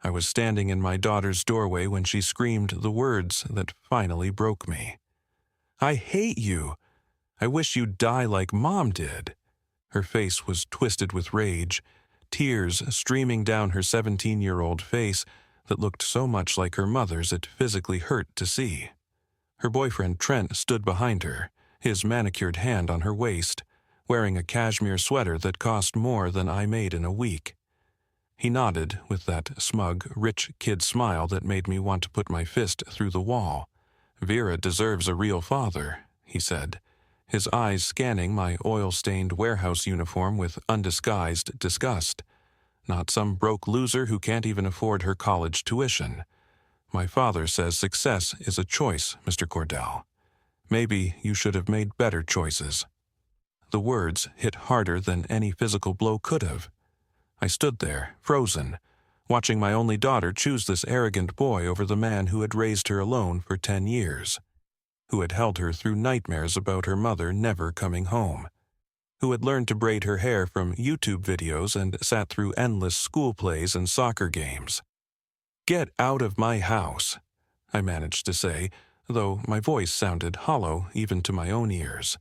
I was standing in my daughter's doorway when she screamed the words that finally broke me. "I hate you! I wish you'd die like Mom did." Her face was twisted with rage, tears streaming down her 17-year-old face that looked so much like her mother's it physically hurt to see. Her boyfriend Trent stood behind her, his manicured hand on her waist, wearing a cashmere sweater that cost more than I made in a week. He nodded with that smug, rich kid smile that made me want to put my fist through the wall. "Vera deserves a real father," he said, his eyes scanning my oil-stained warehouse uniform with undisguised disgust. "Not some broke loser who can't even afford her college tuition. My father says success is a choice, Mr. Cordell. Maybe you should have made better choices." The words hit harder than any physical blow could have. I stood there, frozen, watching my only daughter choose this arrogant boy over the man who had raised her alone for 10 years, who had held her through nightmares about her mother never coming home, who had learned to braid her hair from YouTube videos and sat through endless school plays and soccer games. "Get out of my house," I managed to say, though my voice sounded hollow even to my own ears.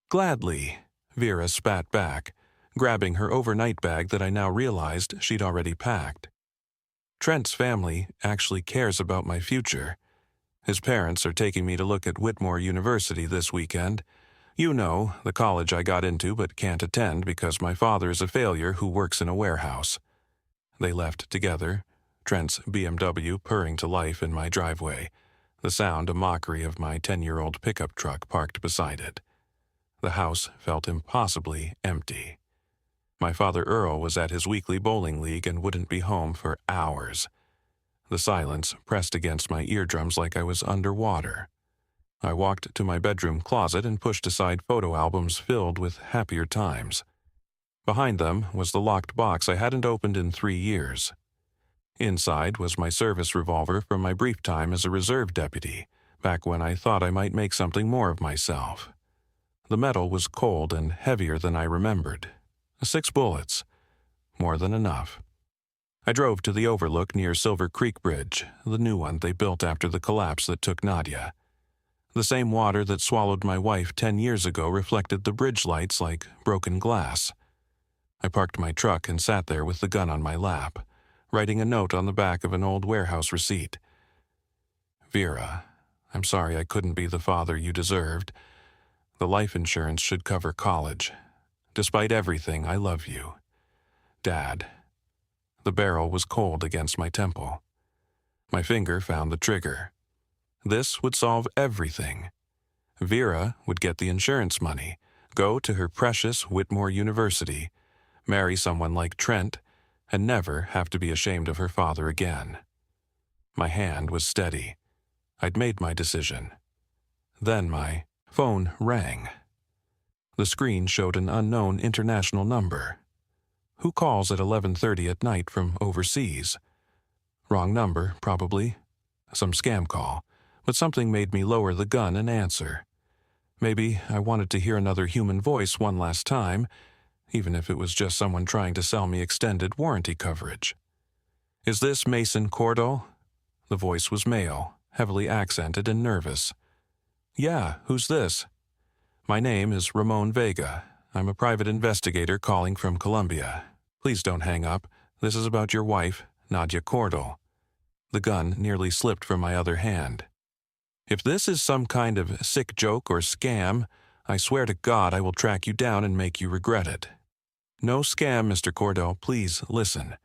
"Gladly," Vera spat back, grabbing her overnight bag that I now realized she'd already packed. "Trent's family actually cares about my future. His parents are taking me to look at Whitmore University this weekend. You know, the college I got into but can't attend because my father is a failure who works in a warehouse." They left together, Trent's BMW purring to life in my driveway, the sound a mockery of my 10-year-old pickup truck parked beside it. The house felt impossibly empty. My father Earl was at his weekly bowling league and wouldn't be home for hours. The silence pressed against my eardrums like I was underwater. I walked to my bedroom closet and pushed aside photo albums filled with happier times. Behind them was the locked box I hadn't opened in 3 years. Inside was my service revolver from my brief time as a reserve deputy, back when I thought I might make something more of myself. The metal was cold and heavier than I remembered. 6 bullets. More than enough. I drove to the overlook near Silver Creek Bridge, the new one they built after the collapse that took Nadia. The same water that swallowed my wife 10 years ago reflected the bridge lights like broken glass. I parked my truck and sat there with the gun on my lap, writing a note on the back of an old warehouse receipt. "Vera, I'm sorry I couldn't be the father you deserved. The life insurance should cover college. Despite everything, I love you. Dad." The barrel was cold against my temple. My finger found the trigger. This would solve everything. Vera would get the insurance money, go to her precious Whitmore University, marry someone like Trent, and never have to be ashamed of her father again. My hand was steady. I'd made my decision. Then my phone rang. The screen showed an unknown international number. Who calls at 11:30 at night from overseas? Wrong number, probably. Some scam call, but something made me lower the gun and answer. Maybe I wanted to hear another human voice one last time, even if it was just someone trying to sell me extended warranty coverage. "Is this Mason Cordell?" The voice was male, heavily accented and nervous. "Yeah, who's this?" "My name is Ramon Vega. I'm a private investigator calling from Colombia. Please don't hang up. This is about your wife, Nadia Cordell." The gun nearly slipped from my other hand. "If this is some kind of sick joke or scam, I swear to God I will track you down and make you regret it." "No scam, Mr. Cordell. Please listen.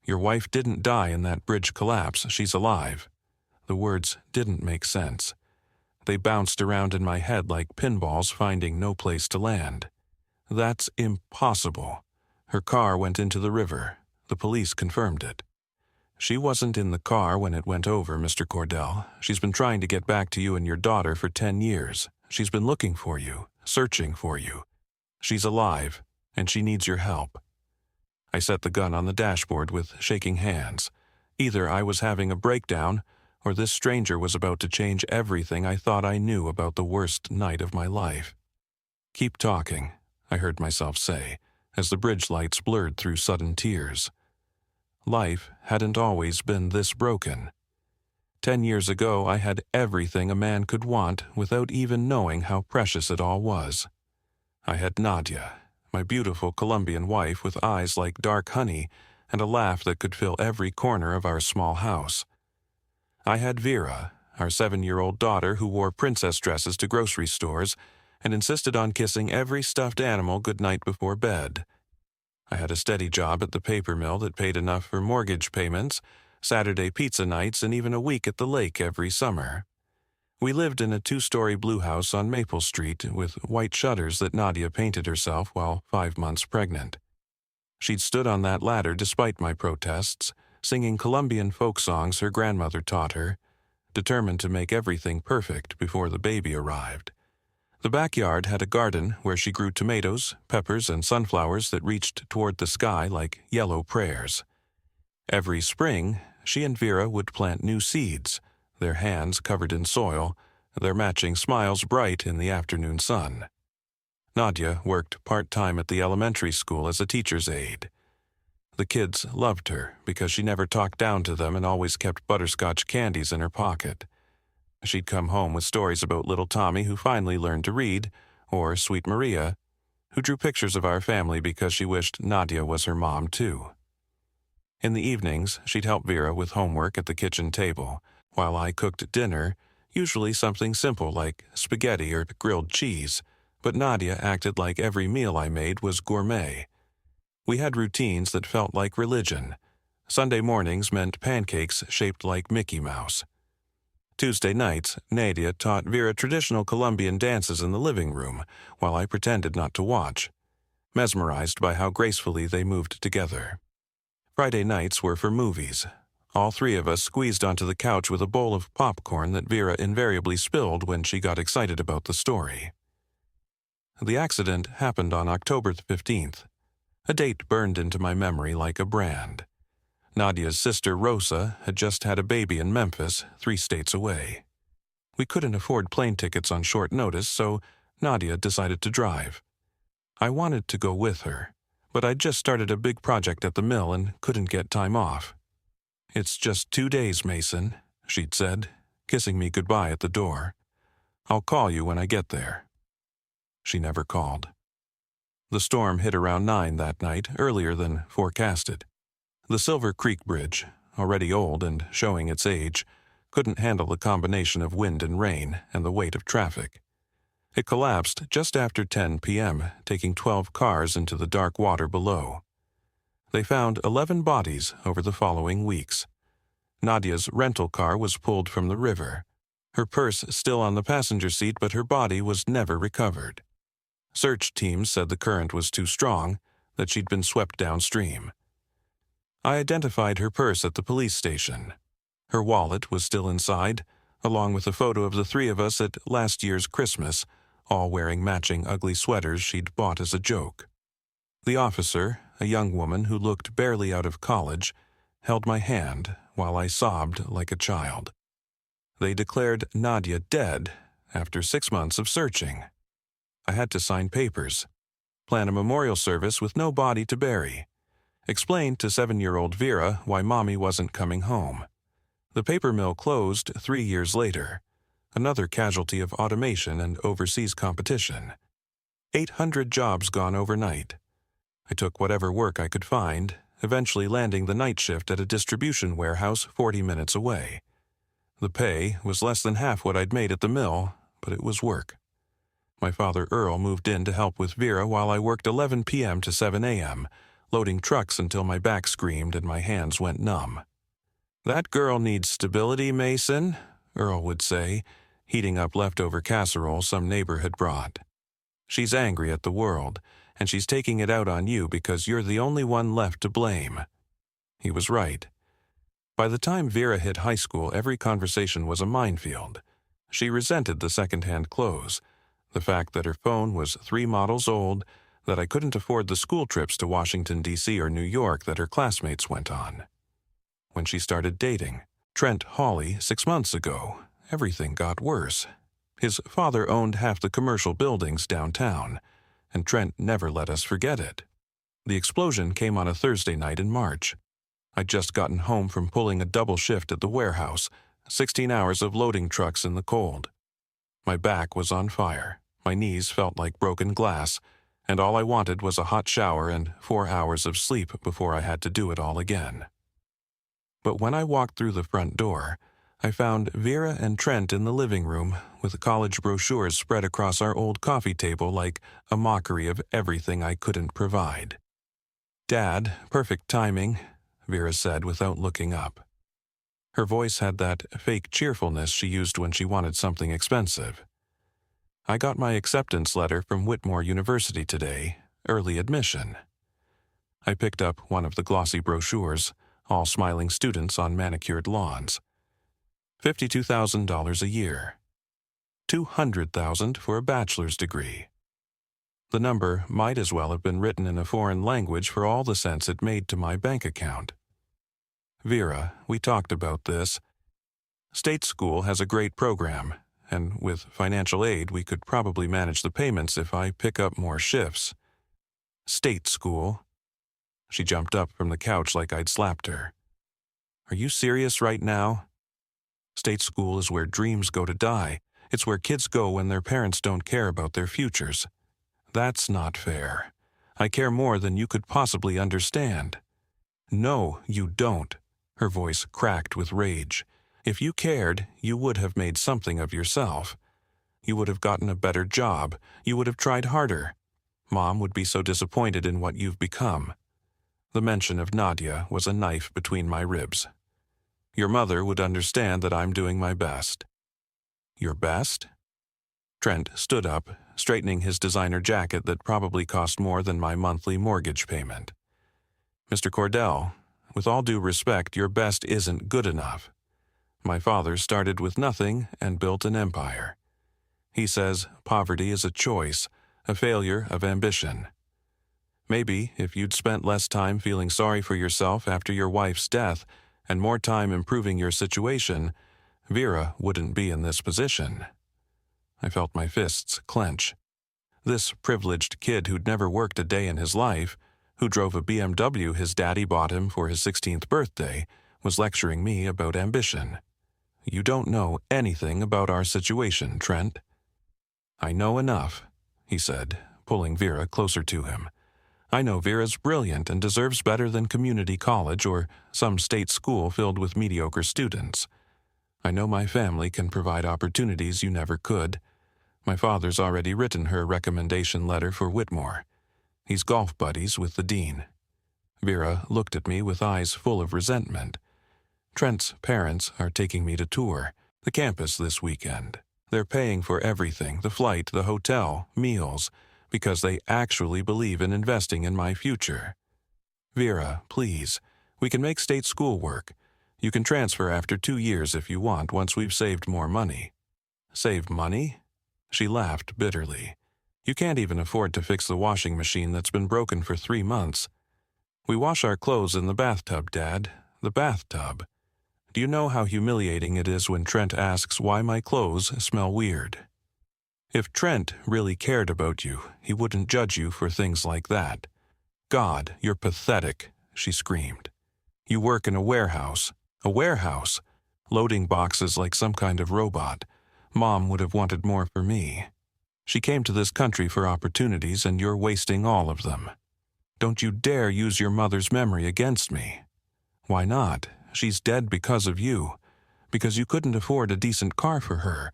Your wife didn't die in that bridge collapse. She's alive." The words didn't make sense. They bounced around in my head like pinballs finding no place to land. "That's impossible. Her car went into the river. The police confirmed it." "She wasn't in the car when it went over, Mr. Cordell. She's been trying to get back to you and your daughter for 10 years. She's been looking for you, searching for you. She's alive, and she needs your help." I set the gun on the dashboard with shaking hands. Either I was having a breakdown, or this stranger was about to change everything I thought I knew about the worst night of my life. "Keep talking," I heard myself say, as the bridge lights blurred through sudden tears. Life hadn't always been this broken. 10 years ago, I had everything a man could want without even knowing how precious it all was. I had Nadia, my beautiful Colombian wife with eyes like dark honey and a laugh that could fill every corner of our small house. I had Vera, our 7-year-old daughter who wore princess dresses to grocery stores and insisted on kissing every stuffed animal goodnight before bed. I had a steady job at the paper mill that paid enough for mortgage payments, Saturday pizza nights, and even a week at the lake every summer. We lived in a 2-story blue house on Maple Street with white shutters that Nadia painted herself while 5 months pregnant. She'd stood on that ladder despite my protests, singing Colombian folk songs her grandmother taught her, determined to make everything perfect before the baby arrived. The backyard had a garden where she grew tomatoes, peppers, and sunflowers that reached toward the sky like yellow prayers. Every spring, she and Vera would plant new seeds, their hands covered in soil, their matching smiles bright in the afternoon sun. Nadia worked part-time at the elementary school as a teacher's aide. The kids loved her because she never talked down to them and always kept butterscotch candies in her pocket. She'd come home with stories about little Tommy who finally learned to read, or Sweet Maria, who drew pictures of our family because she wished Nadia was her mom too. In the evenings, she'd help Vera with homework at the kitchen table, while I cooked dinner, usually something simple like spaghetti or grilled cheese, but Nadia acted like every meal I made was gourmet. We had routines that felt like religion. Sunday mornings meant pancakes shaped like Mickey Mouse. Tuesday nights, Nadia taught Vera traditional Colombian dances in the living room, while I pretended not to watch, mesmerized by how gracefully they moved together. Friday nights were for movies. All 3 of us squeezed onto the couch with a bowl of popcorn that Vera invariably spilled when she got excited about the story. The accident happened on October 15th. A date burned into my memory like a brand. Nadia's sister Rosa had just had a baby in Memphis, 3 states away. We couldn't afford plane tickets on short notice, so Nadia decided to drive. I wanted to go with her, but I'd just started a big project at the mill and couldn't get time off. "It's just 2 days, Mason," she'd said, kissing me goodbye at the door. "I'll call you when I get there." She never called. The storm hit around 9 that night, earlier than forecasted. The Silver Creek Bridge, already old and showing its age, couldn't handle the combination of wind and rain and the weight of traffic. It collapsed just after 10 p.m., taking 12 cars into the dark water below. They found 11 bodies over the following weeks. Nadia's rental car was pulled from the river, her purse still on the passenger seat, but her body was never recovered. Search teams said the current was too strong, that she'd been swept downstream. I identified her purse at the police station. Her wallet was still inside, along with a photo of the 3 of us at last year's Christmas, all wearing matching ugly sweaters she'd bought as a joke. The officer, a young woman who looked barely out of college, held my hand while I sobbed like a child. They declared Nadia dead after 6 months of searching. I had to sign papers, plan a memorial service with no body to bury, explain to 7-year-old Vera why Mommy wasn't coming home. The paper mill closed 3 years later, another casualty of automation and overseas competition. 800 jobs gone overnight. I took whatever work I could find, eventually landing the night shift at a distribution warehouse 40 minutes away. The pay was less than half what I'd made at the mill, but it was work. My father Earl moved in to help with Vera while I worked 11 p.m. to 7 a.m., loading trucks until my back screamed and my hands went numb. "That girl needs stability, Mason," Earl would say, heating up leftover casserole some neighbor had brought. "She's angry at the world, and she's taking it out on you because you're the only one left to blame." He was right. By the time Vera hit high school, every conversation was a minefield. She resented the second-hand clothes, the fact that her phone was 3 models old, that I couldn't afford the school trips to Washington, D.C. or New York that her classmates went on. When she started dating Trent Hawley 6 months ago, everything got worse. His father owned half the commercial buildings downtown, and Trent never let us forget it. The explosion came on a Thursday night in March. I'd just gotten home from pulling a double shift at the warehouse, 16 hours of loading trucks in the cold. My back was on fire, my knees felt like broken glass, and all I wanted was a hot shower and 4 hours of sleep before I had to do it all again. But when I walked through the front door, I found Vera and Trent in the living room with college brochures spread across our old coffee table like a mockery of everything I couldn't provide. "Dad, perfect timing," Vera said without looking up. Her voice had that fake cheerfulness she used when she wanted something expensive. "I got my acceptance letter from Whitmore University today, early admission." I picked up one of the glossy brochures, all smiling students on manicured lawns. $52,000 a year. $200,000 for a bachelor's degree. The number might as well have been written in a foreign language for all the sense it made to my bank account. "Vera, we talked about this. State school has a great program, and with financial aid we could probably manage the payments if I pick up more shifts." "State school?" She jumped up from the couch like I'd slapped her. "Are you serious right now? State school is where dreams go to die. It's where kids go when their parents don't care about their futures. That's not fair. I care more than you could possibly understand." "No, you don't." Her voice cracked with rage. "If you cared, you would have made something of yourself. You would have gotten a better job. You would have tried harder. Mom would be so disappointed in what you've become." The mention of Nadia was a knife between my ribs. "Your mother would understand that I'm doing my best." "Your best?" Trent stood up, straightening his designer jacket that probably cost more than my monthly mortgage payment. "Mr. Cordell, with all due respect, your best isn't good enough. My father started with nothing and built an empire. He says poverty is a choice, a failure of ambition. Maybe if you'd spent less time feeling sorry for yourself after your wife's death and more time improving your situation, Vera wouldn't be in this position." I felt my fists clench. This privileged kid who'd never worked a day in his life, who drove a BMW his daddy bought him for his 16th birthday, was lecturing me about ambition. "You don't know anything about our situation, Trent." "I know enough," he said, pulling Vera closer to him. "I know Vera's brilliant and deserves better than community college or some state school filled with mediocre students. I know my family can provide opportunities you never could. My father's already written her recommendation letter for Whitmore. He's golf buddies with the dean." Vera looked at me with eyes full of resentment. "Trent's parents are taking me to tour the campus this weekend. They're paying for everything, the flight, the hotel, meals, because they actually believe in investing in my future. Vera, please, we can make state school work. You can transfer after 2 years if you want, once we've saved more money." "Save money?" She laughed bitterly. "You can't even afford to fix the washing machine that's been broken for 3 months. We wash our clothes in the bathtub, Dad. The bathtub. Do you know how humiliating it is when Trent asks why my clothes smell weird? If Trent really cared about you, he wouldn't judge you for things like that. God, you're pathetic," she screamed. "You work in a warehouse. A warehouse. Loading boxes like some kind of robot. Mom would have wanted more for me. She came to this country for opportunities, and you're wasting all of them. Don't you dare use your mother's memory against me." "Why not? She's dead because of you. Because you couldn't afford a decent car for her.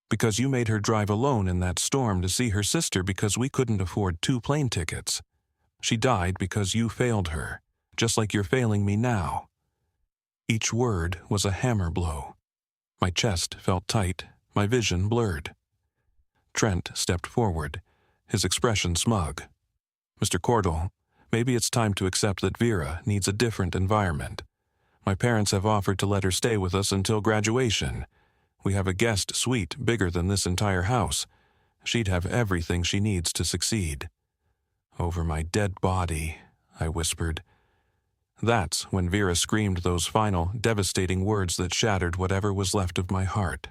Because you made her drive alone in that storm to see her sister because we couldn't afford 2 plane tickets. She died because you failed her, just like you're failing me now." Each word was a hammer blow. My chest felt tight, my vision blurred. Trent stepped forward, his expression smug. "Mr. Cordell, maybe it's time to accept that Vera needs a different environment. My parents have offered to let her stay with us until graduation. We have a guest suite bigger than this entire house. She'd have everything she needs to succeed." "Over my dead body," I whispered. That's when Vera screamed those final, devastating words that shattered whatever was left of my heart.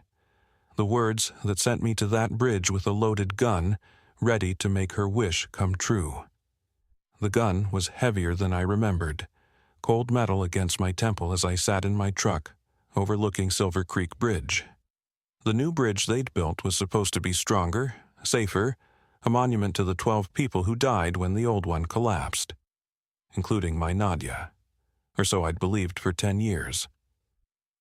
The words that sent me to that bridge with a loaded gun, ready to make her wish come true. The gun was heavier than I remembered, cold metal against my temple as I sat in my truck, overlooking Silver Creek Bridge. The new bridge they'd built was supposed to be stronger, safer, a monument to the 12 people who died when the old one collapsed, including my Nadia, or so I'd believed for 10 years.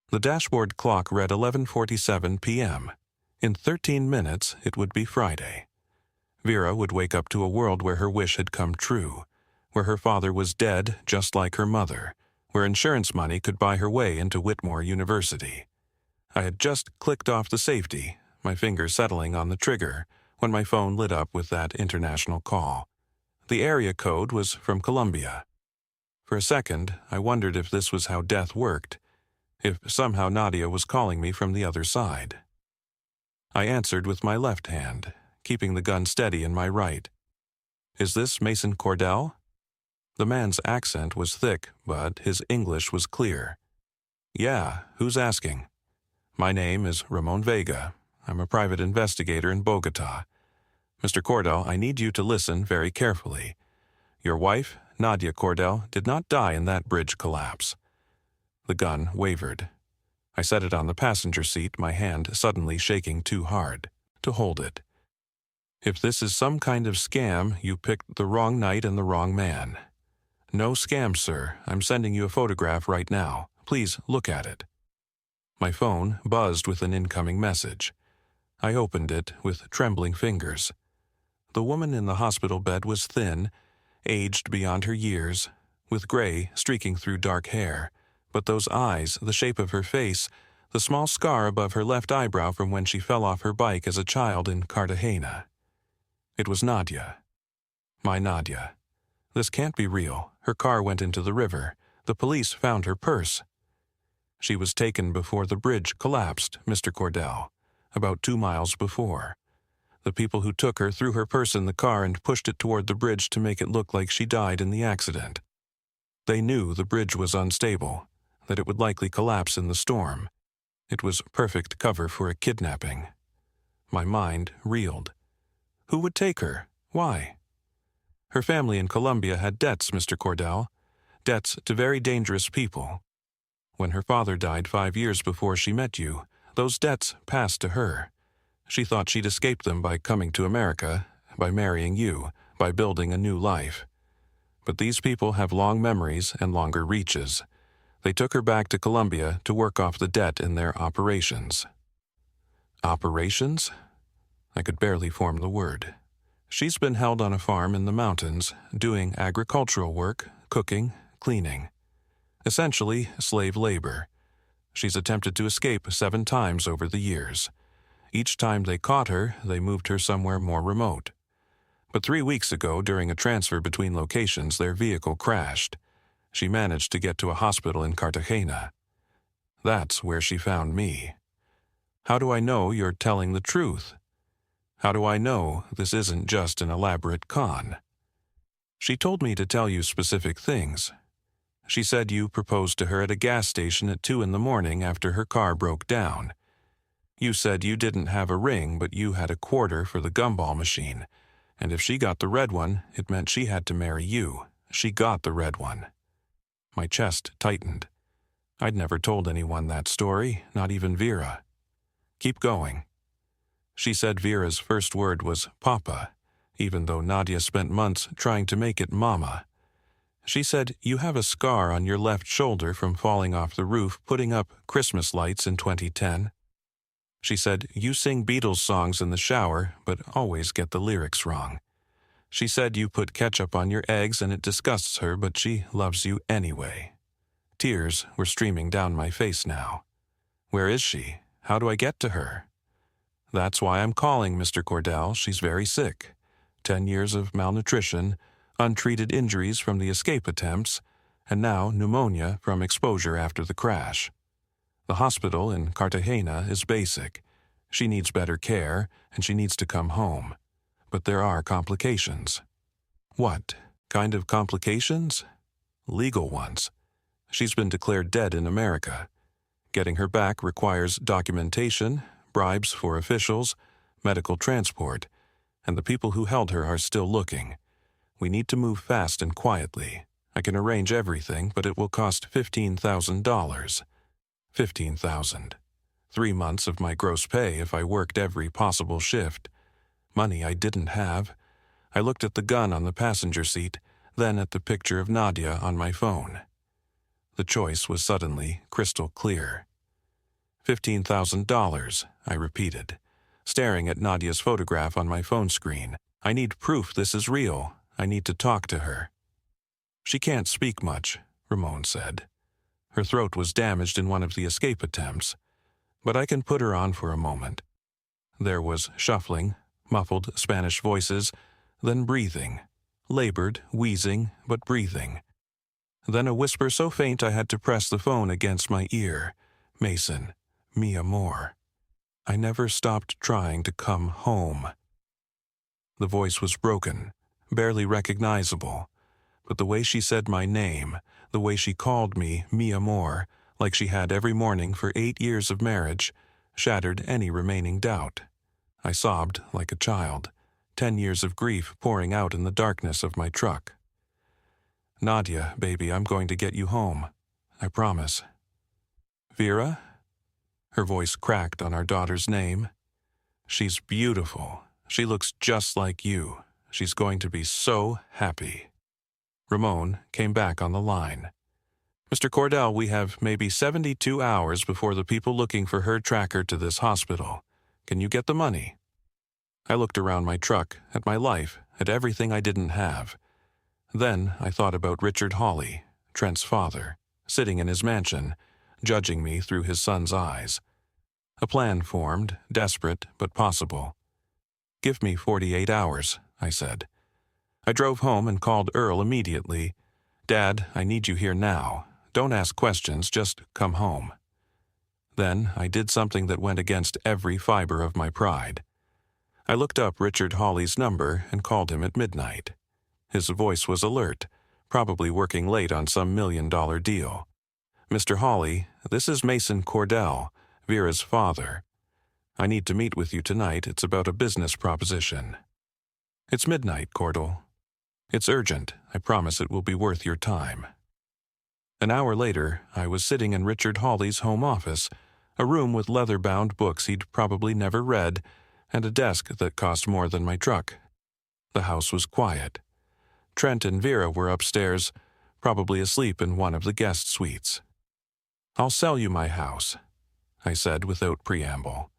The dashboard clock read 11:47 p.m. In 13 minutes, it would be Friday. Vera would wake up to a world where her wish had come true, where her father was dead just like her mother, where insurance money could buy her way into Whitmore University. I had just clicked off the safety, my finger settling on the trigger, when my phone lit up with that international call. The area code was from Colombia. For a second, I wondered if this was how death worked, if somehow Nadia was calling me from the other side. I answered with my left hand, keeping the gun steady in my right. "Is this Mason Cordell?" The man's accent was thick, but his English was clear. "Yeah, who's asking?" "My name is Ramon Vega. I'm a private investigator in Bogota. Mr. Cordell, I need you to listen very carefully. Your wife, Nadia Cordell, did not die in that bridge collapse." The gun wavered. I set it on the passenger seat, my hand suddenly shaking too hard to hold it. "If this is some kind of scam, you picked the wrong night and the wrong man." "No scam, sir. I'm sending you a photograph right now. Please look at it." My phone buzzed with an incoming message. I opened it with trembling fingers. The woman in the hospital bed was thin, aged beyond her years, with gray streaking through dark hair, but those eyes, the shape of her face, the small scar above her left eyebrow from when she fell off her bike as a child in Cartagena. It was Nadia. My Nadia. This can't be real. Her car went into the river. The police found her purse. She was taken before the bridge collapsed, Mr. Cordell, about 2 miles before. The people who took her threw her purse in the car and pushed it toward the bridge to make it look like she died in the accident. They knew the bridge was unstable, that it would likely collapse in the storm. It was perfect cover for a kidnapping. My mind reeled. Who would take her? Why? Her family in Colombia had debts, Mr. Cordell, debts to very dangerous people. When her father died 5 years before she met you, those debts passed to her. She thought she'd escape them by coming to America, by marrying you, by building a new life. But these people have long memories and longer reaches. They took her back to Colombia to work off the debt in their operations. Operations? I could barely form the word. She's been held on a farm in the mountains, doing agricultural work, cooking, cleaning. Essentially, slave labor. She's attempted to escape 7 times over the years. Each time they caught her, they moved her somewhere more remote. But 3 weeks ago, during a transfer between locations, their vehicle crashed. She managed to get to a hospital in Cartagena. That's where she found me. How do I know you're telling the truth? How do I know this isn't just an elaborate con? She told me to tell you specific things. She said you proposed to her at a gas station at 2 in the morning after her car broke down. You said you didn't have a ring, but you had a quarter for the gumball machine, and if she got the red one, it meant she had to marry you. She got the red one. My chest tightened. I'd never told anyone that story, not even Vera. Keep going. She said Vera's first word was Papa, even though Nadia spent months trying to make it Mama. She said you have a scar on your left shoulder from falling off the roof putting up Christmas lights in 2010. She said you sing Beatles songs in the shower, but always get the lyrics wrong. She said you put ketchup on your eggs and it disgusts her, but she loves you anyway. Tears were streaming down my face now. Where is she? How do I get to her? That's why I'm calling, Mr. Cordell. She's very sick. 10 years of malnutrition, untreated injuries from the escape attempts, and now pneumonia from exposure after the crash. The hospital in Cartagena is basic. She needs better care, and she needs to come home. But there are complications. What kind of complications? Legal ones. She's been declared dead in America. Getting her back requires documentation, bribes for officials, medical transport, and the people who held her are still looking. We need to move fast and quietly. I I can arrange everything, but it will cost $15,000. 15,000. 3 months of my gross pay if I worked every possible shift. Money I didn't have. I looked at the gun on the passenger seat, then at the picture of Nadia on my phone. The choice was suddenly crystal clear. $15,000, I repeated, staring at Nadia's photograph on my phone screen. I need proof this is real. I need to talk to her. She can't speak much, Ramon said. Her throat was damaged in one of the escape attempts, but I can put her on for a moment. There was shuffling, muffled Spanish voices, then breathing, labored, wheezing, but breathing. Then a whisper so faint I had to press the phone against my ear. Mason, mi amor. I never stopped trying to come home. The voice was broken, barely recognizable, but the way she said my name, the way she called me mi amor, like she had every morning for 8 years of marriage, shattered any remaining doubt. I sobbed like a child, 10 years of grief pouring out in the darkness of my truck. Nadia, baby, I'm going to get you home. I promise. Vera? Her voice cracked on our daughter's name. She's beautiful. She looks just like you. She's going to be so happy. Ramon came back on the line. Mr. Cordell, we have maybe 72 hours before the people looking for her track her to this hospital. Can you get the money? I looked around my truck, at my life, at everything I didn't have. Then I thought about Richard Hawley, Trent's father, sitting in his mansion, judging me through his son's eyes. A plan formed, desperate but possible. Give me 48 hours, I said. I drove home and called Earl immediately. Dad, I need you here now. Don't ask questions, just come home. Then I did something that went against every fiber of my pride. I looked up Richard Hawley's number and called him at midnight. His voice was alert, probably working late on some $1 million deal. Mr. Hawley, this is Mason Cordell, Vera's father. I need to meet with you tonight. It's about a business proposition. It's midnight, Cordell. It's urgent. I promise it will be worth your time. An hour later, I was sitting in Richard Hawley's home office, a room with leather-bound books he'd probably never read, and a desk that cost more than my truck. The house was quiet. Trent and Vera were upstairs, probably asleep in one of the guest suites. I'll sell you my house, I said without preamble.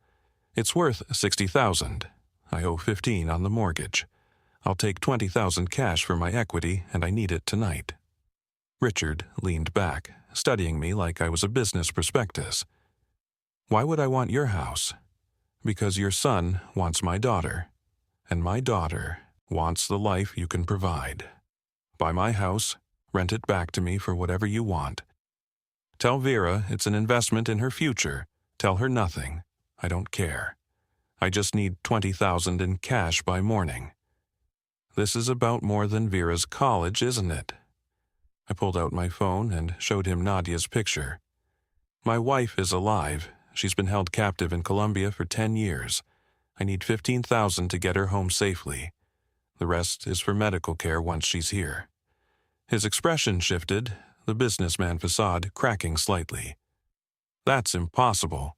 It's worth $60,000. I owe $15,000 on the mortgage. I'll take $20,000 cash for my equity, and I need it tonight. Richard leaned back, studying me like I was a business prospectus. Why would I want your house? Because your son wants my daughter, and my daughter wants the life you can provide. Buy my house, rent it back to me for whatever you want. Tell Vera it's an investment in her future. Tell her nothing. I don't care. I just need $20,000 in cash by morning. This is about more than Vera's college, isn't it? I pulled out my phone and showed him Nadia's picture. My wife is alive. She's been held captive in Colombia for 10 years. I need $15,000 to get her home safely. The rest is for medical care once she's here. His expression shifted, the businessman facade cracking slightly. That's impossible.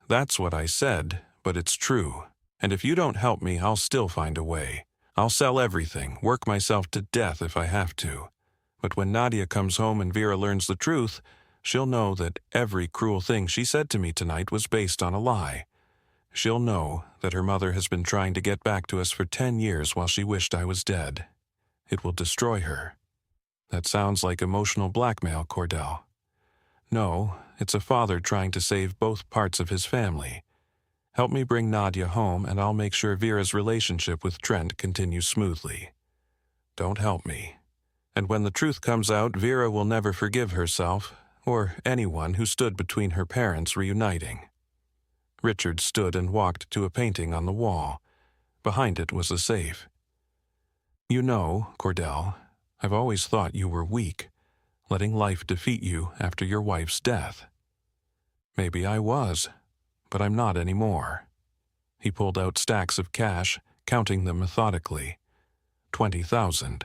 That's what I said, but it's true. And if you don't help me, I'll still find a way. I'll sell everything, work myself to death if I have to. But when Nadia comes home and Vera learns the truth, she'll know that every cruel thing she said to me tonight was based on a lie. She'll know that her mother has been trying to get back to us for 10 years while she wished I was dead. It will destroy her. That sounds like emotional blackmail, Cordell. No, it's a father trying to save both parts of his family. Help me bring Nadia home, and I'll make sure Vera's relationship with Trent continues smoothly. Don't help me. And when the truth comes out, Vera will never forgive herself, or anyone who stood between her parents reuniting. Richard stood and walked to a painting on the wall. Behind it was a safe. You know, Cordell, I've always thought you were weak, letting life defeat you after your wife's death. Maybe I was, but I'm not anymore. He pulled out stacks of cash, counting them methodically. $20,000.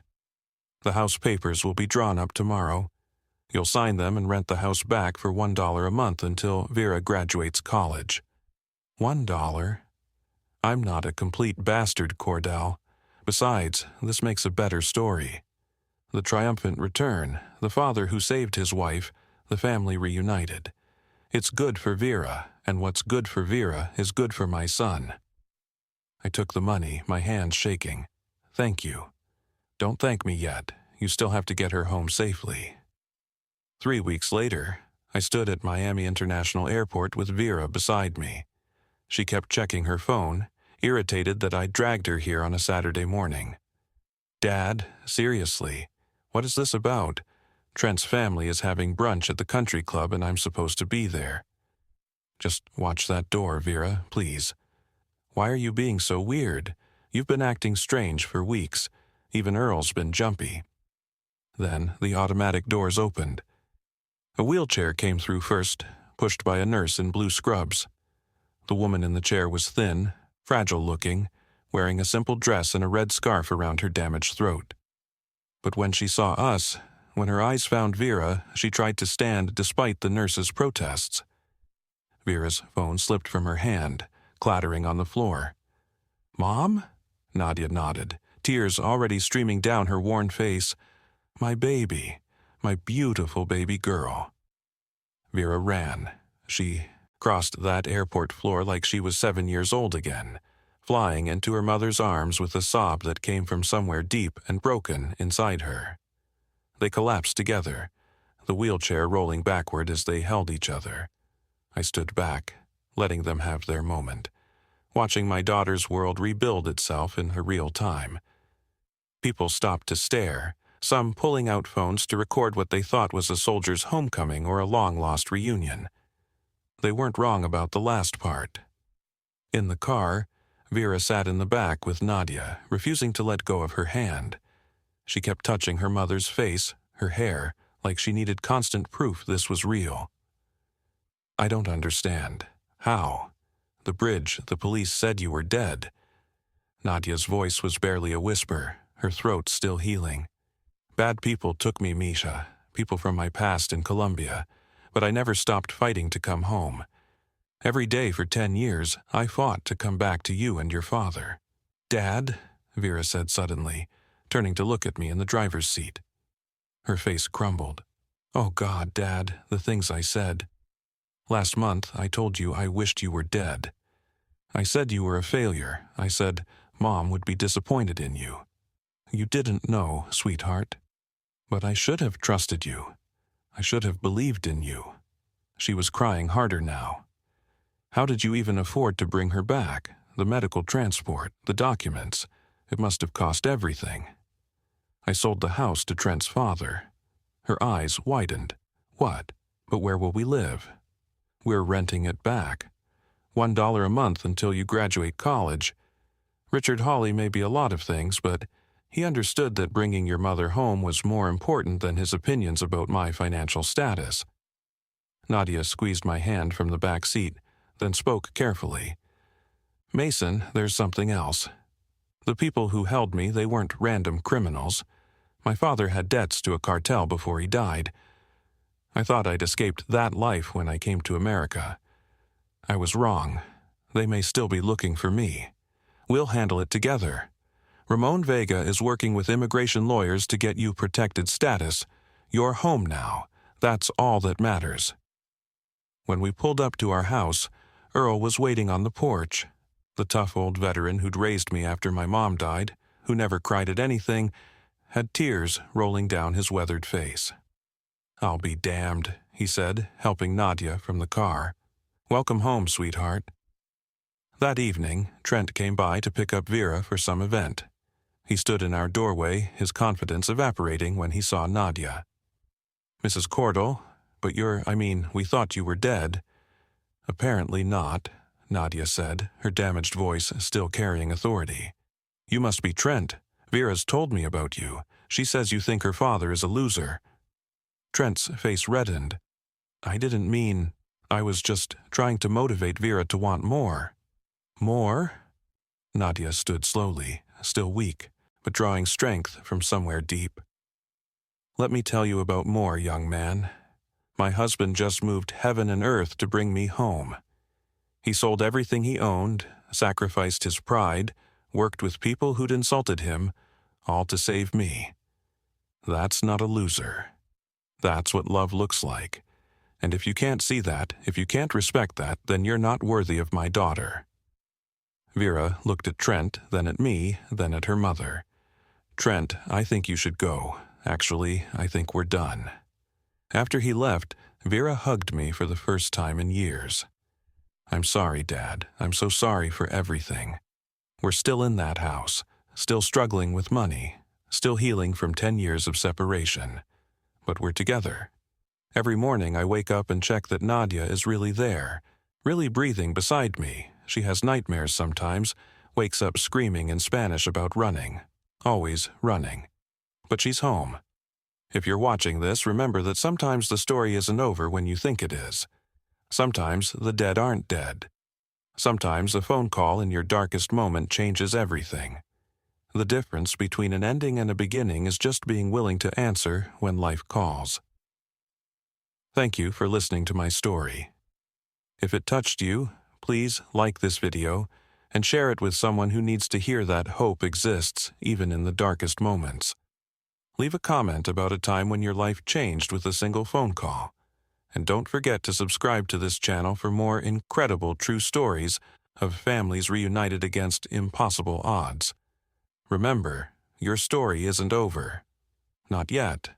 The house papers will be drawn up tomorrow. You'll sign them and rent the house back for $1 a month until Vera graduates college. $1? I'm not a complete bastard, Cordell. Besides, this makes a better story. The triumphant return, the father who saved his wife, the family reunited. It's good for Vera, and what's good for Vera is good for my son. I took the money, my hands shaking. Thank you. Don't thank me yet. You still have to get her home safely. 3 weeks later, I stood at Miami International Airport with Vera beside me. She kept checking her phone, irritated that I dragged her here on a Saturday morning. Dad, seriously, what is this about? Trent's family is having brunch at the country club and I'm supposed to be there. Just watch that door, Vera, please. Why are you being so weird? You've been acting strange for weeks. Even Earl's been jumpy. Then the automatic doors opened. A wheelchair came through first, pushed by a nurse in blue scrubs. The woman in the chair was thin, fragile-looking, wearing a simple dress and a red scarf around her damaged throat. But when she saw us, when her eyes found Vera, she tried to stand despite the nurse's protests. Vera's phone slipped from her hand, clattering on the floor. "Mom?" Nadia nodded, tears already streaming down her worn face. "My baby, my beautiful baby girl." Vera ran. She crossed that airport floor like she was 7 years old again, flying into her mother's arms with a sob that came from somewhere deep and broken inside her. They collapsed together, the wheelchair rolling backward as they held each other. I stood back, letting them have their moment, watching my daughter's world rebuild itself in real time. People stopped to stare, some pulling out phones to record what they thought was a soldier's homecoming or a long-lost reunion. They weren't wrong about the last part. In the car, Vera sat in the back with Nadia, refusing to let go of her hand. She kept touching her mother's face, her hair, like she needed constant proof this was real. "I don't understand. How? The bridge, the police said you were dead." Nadia's voice was barely a whisper, her throat still healing. "Bad people took me, Misha, people from my past in Colombia, but I never stopped fighting to come home. Every day for 10 years, I fought to come back to you and your father." "Dad?" Vera said suddenly, turning to look at me in the driver's seat. Her face crumbled. "Oh God, Dad, the things I said. Last month, I told you I wished you were dead. I said you were a failure. I said Mom would be disappointed in you. You didn't know, sweetheart. But I should have trusted you. I should have believed in you." She was crying harder now. "How did you even afford to bring her back? The medical transport, the documents. It must have cost everything." "I sold the house to Trent's father." Her eyes widened. "What? But where will we live?" "We're renting it back. $1 a month until you graduate college. Richard Hawley may be a lot of things, but he understood that bringing your mother home was more important than his opinions about my financial status." Nadia squeezed my hand from the back seat, then spoke carefully. "Mason, there's something else. The people who held me, they weren't random criminals. My father had debts to a cartel before he died. I thought I'd escaped that life when I came to America. I was wrong. They may still be looking for me. We'll handle it together. Ramon Vega is working with immigration lawyers to get you protected status. You're home now. That's all that matters." When we pulled up to our house, Earl was waiting on the porch. The tough old veteran who'd raised me after my mom died, who never cried at anything, had tears rolling down his weathered face. "I'll be damned," he said, helping Nadia from the car. "Welcome home, sweetheart." That evening, Trent came by to pick up Vera for some event. He stood in our doorway, his confidence evaporating when he saw Nadia. "Mrs. Cordell, but we thought you were dead." "Apparently not," Nadia said, her damaged voice still carrying authority. "You must be Trent. Vera's told me about you. She says you think her father is a loser." Trent's face reddened. "I didn't mean... I was just trying to motivate Vera to want more." "More?" Nadia stood slowly, still weak, but drawing strength from somewhere deep. Let me tell you about more, young man. My husband just moved heaven and earth to bring me home. He sold everything he owned, sacrificed his pride, worked with people who'd insulted him, all to save me. That's not a loser. That's what love looks like. And if you can't see that, if you can't respect that, then you're not worthy of my daughter. Vera looked at Trent, then at me, then at her mother. Trent, I think you should go. Actually, I think we're done. After he left, Vera hugged me for the first time in years. I'm sorry, Dad. I'm so sorry for everything. We're still in that house, still struggling with money, still healing from 10 years of separation. But we're together. Every morning I wake up and check that Nadia is really there, really breathing beside me. She has nightmares sometimes, wakes up screaming in Spanish about running. Always running. But she's home. If you're watching this, remember that sometimes the story isn't over when you think it is. Sometimes the dead aren't dead. Sometimes a phone call in your darkest moment changes everything. The difference between an ending and a beginning is just being willing to answer when life calls. Thank you for listening to my story. If it touched you, please like this video and share it with someone who needs to hear that hope exists even in the darkest moments. Leave a comment about a time when your life changed with a single phone call. And don't forget to subscribe to this channel for more incredible true stories of families reunited against impossible odds. Remember, your story isn't over. Not yet.